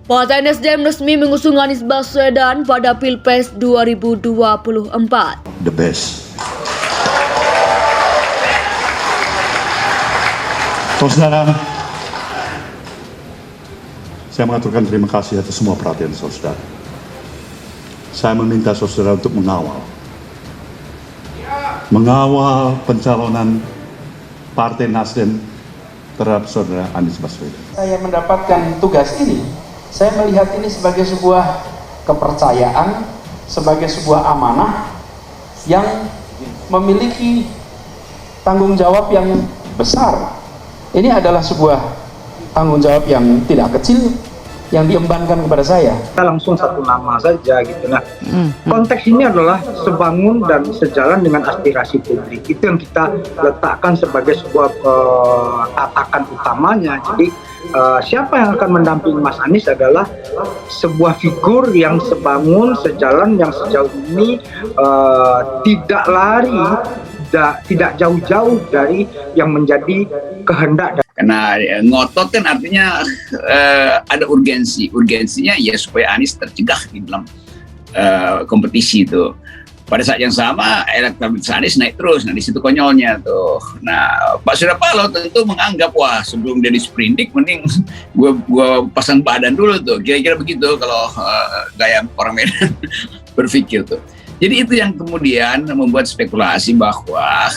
Partai Nasdem resmi mengusung Anies Baswedan pada Pilpres 2024. The best. Saudara, saya mengaturkan terima kasih atas semua perhatian saudara. Saya meminta saudara untuk mengawal pencalonan Partai Nasdem terhadap saudara Anies Baswedan. Saya mendapatkan tugas ini, saya melihat ini sebagai sebuah kepercayaan, sebagai sebuah amanah yang memiliki tanggung jawab yang besar. Ini adalah sebuah tanggung jawab yang tidak kecil yang diembankan kepada saya. Kita langsung satu nama saja gitu. Nah, konteks ini adalah sebangun dan sejalan dengan aspirasi publik. Itu yang kita letakkan sebagai sebuah tatakan utamanya. Jadi siapa yang akan mendampingi Mas Anies adalah sebuah figur yang sebangun, sejalan, yang sejauh ini tidak lari, tidak jauh-jauh dari yang menjadi kehendak. Karena ngotot kan artinya ada urgensinya ya supaya Anies tercegah di dalam kompetisi itu. Pada saat yang sama elektabilitas Anies naik terus. Nah di situ konyolnya tuh. Nah Pak Surya Paloh tentu menganggap wah sebelum dia di sprindik mending gua pasang badan dulu tuh. Kira-kira begitu kalau gaya orang Medan berpikir tuh. Jadi itu yang kemudian membuat spekulasi bahwa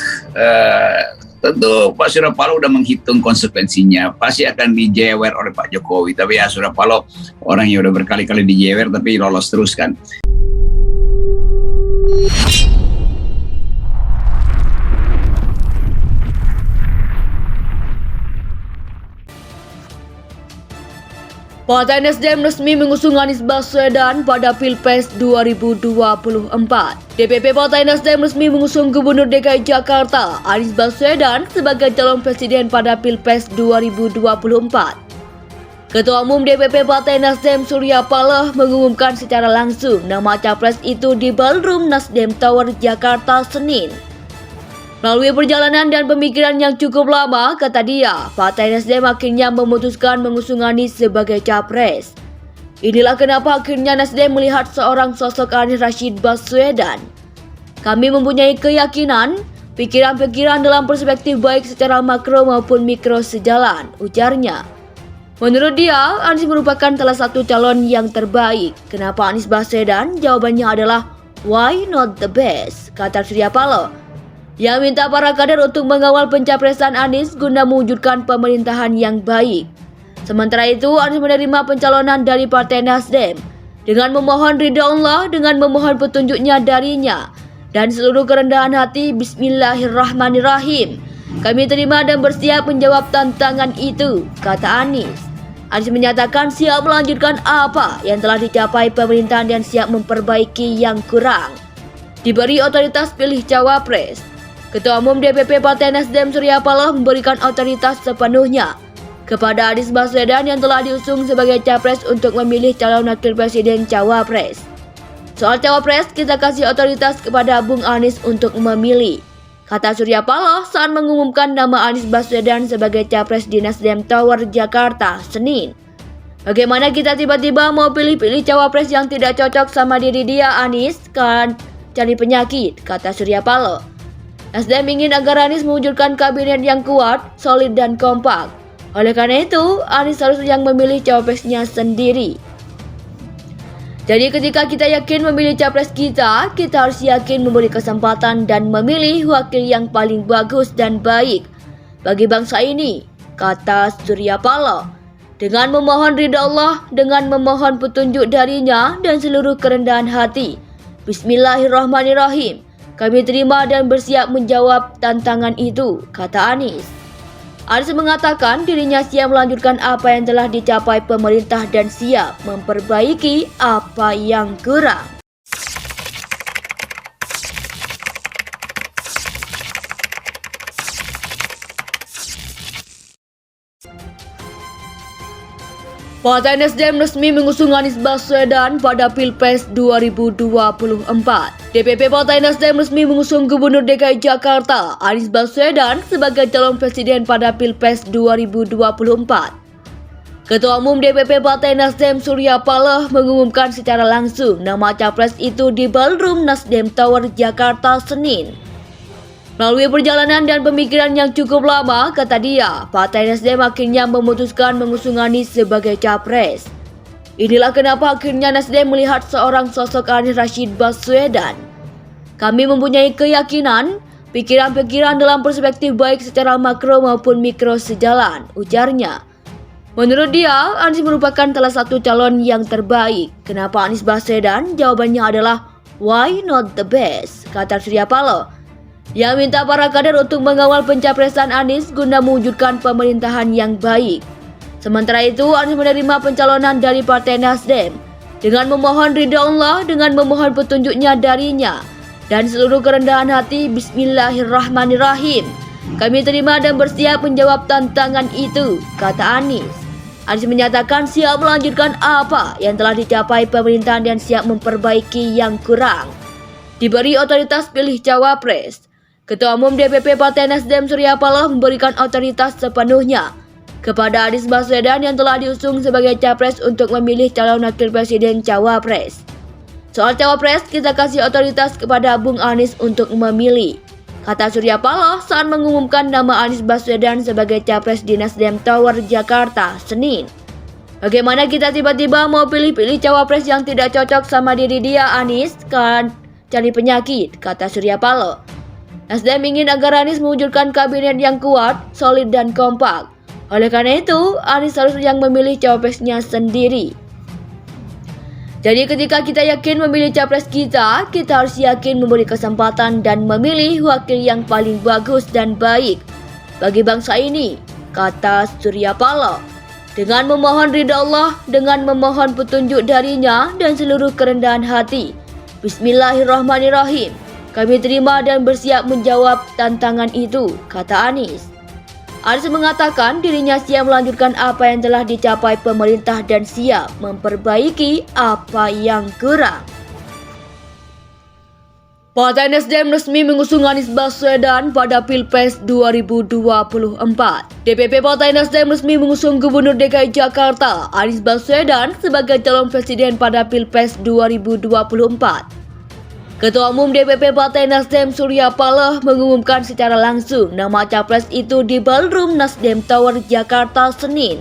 tentu Pak Surya Paloh udah menghitung konsekuensinya, pasti akan dijewer oleh Pak Jokowi. Tapi ya Surya Paloh orang yang udah berkali-kali dijewer tapi lolos terus kan. Partai Nasdem resmi mengusung Anies Baswedan pada Pilpres 2024. DPP Partai Nasdem resmi mengusung Gubernur DKI Jakarta Anies Baswedan sebagai calon presiden pada Pilpres 2024. Ketua Umum DPP Partai Nasdem Surya Paloh mengumumkan secara langsung nama capres itu di Ballroom Nasdem Tower Jakarta Senin. Melalui perjalanan dan pemikiran yang cukup lama, kata dia, Partai Nasdem akhirnya memutuskan mengusung Anies sebagai capres. Inilah kenapa akhirnya Nasdem melihat seorang sosok Anies Rashid Baswedan. Kami mempunyai keyakinan, pikiran-pikiran dalam perspektif baik secara makro maupun mikro sejalan, ujarnya. Menurut dia, Anies merupakan salah satu calon yang terbaik. Kenapa Anies Baswedan? Jawabannya adalah, why not the best? Kata Surya Paloh, yang minta para kader untuk mengawal pencapresan Anies guna mewujudkan pemerintahan yang baik. Sementara itu, Anies menerima pencalonan dari Partai Nasdem dengan memohon ridha Allah, dengan memohon petunjuknya darinya, dan seluruh kerendahan hati. Bismillahirrahmanirrahim. Kami terima dan bersiap menjawab tantangan itu, kata Anies. Anies menyatakan siap melanjutkan apa yang telah dicapai pemerintahan dan siap memperbaiki yang kurang. Diberi otoritas pilih cawapres. Ketua Umum DPP Partai Nasdem Surya Paloh memberikan otoritas sepenuhnya kepada Anies Baswedan yang telah diusung sebagai capres untuk memilih calon wakil presiden cawapres. Soal cawapres, kita kasih otoritas kepada Bung Anies untuk memilih, kata Surya Paloh saat mengumumkan nama Anies Baswedan sebagai capres di Nasdem Tower Jakarta Senin. Bagaimana kita tiba-tiba mau pilih-pilih cawapres yang tidak cocok sama diri dia, Anies kan cari penyakit, kata Surya Paloh. Nasdem ingin agar Anies mewujudkan kabinet yang kuat, solid dan kompak. Oleh karena itu, Anies harus yang memilih cawapresnya sendiri. Jadi ketika kita yakin memilih capres kita harus yakin memberi kesempatan dan memilih wakil yang paling bagus dan baik bagi bangsa ini, kata Surya Paloh. Dengan memohon ridha Allah, dengan memohon petunjuk darinya dan seluruh kerendahan hati. Bismillahirrahmanirrahim. Kami terima dan bersiap menjawab tantangan itu, kata Anies. Anies mengatakan dirinya siap melanjutkan apa yang telah dicapai pemerintah dan siap memperbaiki apa yang kurang. Partai Nasdem resmi mengusung Anies Baswedan pada Pilpres 2024. DPP Partai Nasdem resmi mengusung Gubernur DKI Jakarta Anies Baswedan sebagai calon presiden pada Pilpres 2024. Ketua Umum DPP Partai Nasdem Surya Paloh mengumumkan secara langsung nama capres itu di Ballroom Nasdem Tower Jakarta Senin. Melalui perjalanan dan pemikiran yang cukup lama, kata dia, Partai Nasdem akhirnya memutuskan mengusung Anies sebagai capres. Inilah kenapa akhirnya Nasdem melihat seorang sosok Anies Rashid Baswedan. Kami mempunyai keyakinan, pikiran-pikiran dalam perspektif baik secara makro maupun mikro sejalan, ujarnya. Menurut dia, Anies merupakan salah satu calon yang terbaik. Kenapa Anies Baswedan? Jawabannya adalah why not the best, kata Surya Paloh. Dia minta para kader untuk mengawal pencapresan Anies guna mewujudkan pemerintahan yang baik. Sementara itu, Anies menerima pencalonan dari Partai Nasdem dengan memohon ridha Allah, dengan memohon petunjuknya darinya dan seluruh kerendahan hati. Bismillahirrahmanirrahim. Kami terima dan bersiap menjawab tantangan itu, kata Anies. Anies menyatakan siap melanjutkan apa yang telah dicapai pemerintahan dan siap memperbaiki yang kurang. Diberi otoritas pilih cawapres. Ketua Umum DPP Partai Nasdem Surya Paloh memberikan otoritas sepenuhnya kepada Anies Baswedan yang telah diusung sebagai capres untuk memilih calon wakil presiden cawapres. Soal cawapres, kita kasih otoritas kepada Bung Anies untuk memilih, kata Surya Paloh saat mengumumkan nama Anies Baswedan sebagai capres di Nasdem Tower Jakarta Senin. Bagaimana kita tiba-tiba mau pilih-pilih cawapres yang tidak cocok sama diri dia? Anies kan cari penyakit, kata Surya Paloh. Nasdem ingin agar Anies mewujudkan kabinet yang kuat, solid dan kompak. Oleh karena itu, Anies harus yang memilih cawapresnya sendiri. Jadi ketika kita yakin memilih capres kita harus yakin memberi kesempatan dan memilih wakil yang paling bagus dan baik bagi bangsa ini, kata Surya Paloh. Dengan memohon ridha Allah, dengan memohon petunjuk darinya dan seluruh kerendahan hati. Bismillahirrahmanirrahim. Kami terima dan bersiap menjawab tantangan itu, kata Anies. Anies mengatakan dirinya siap melanjutkan apa yang telah dicapai pemerintah dan siap memperbaiki apa yang kurang. Partai Nasdem resmi mengusung Anies Baswedan pada Pilpres 2024. DPP Partai Nasdem resmi mengusung Gubernur DKI Jakarta Anies Baswedan sebagai calon presiden pada Pilpres 2024. Ketua Umum DPP Partai Nasdem Surya Paloh mengumumkan secara langsung nama capres itu di Ballroom Nasdem Tower Jakarta Senin.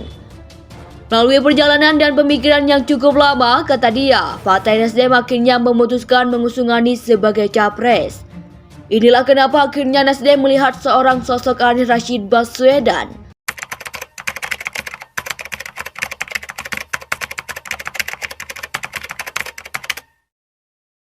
Melalui perjalanan dan pemikiran yang cukup lama, kata dia, Partai Nasdem akhirnya memutuskan mengusung Anies sebagai capres. Inilah kenapa akhirnya Nasdem melihat seorang sosok Anies Rashid Baswedan.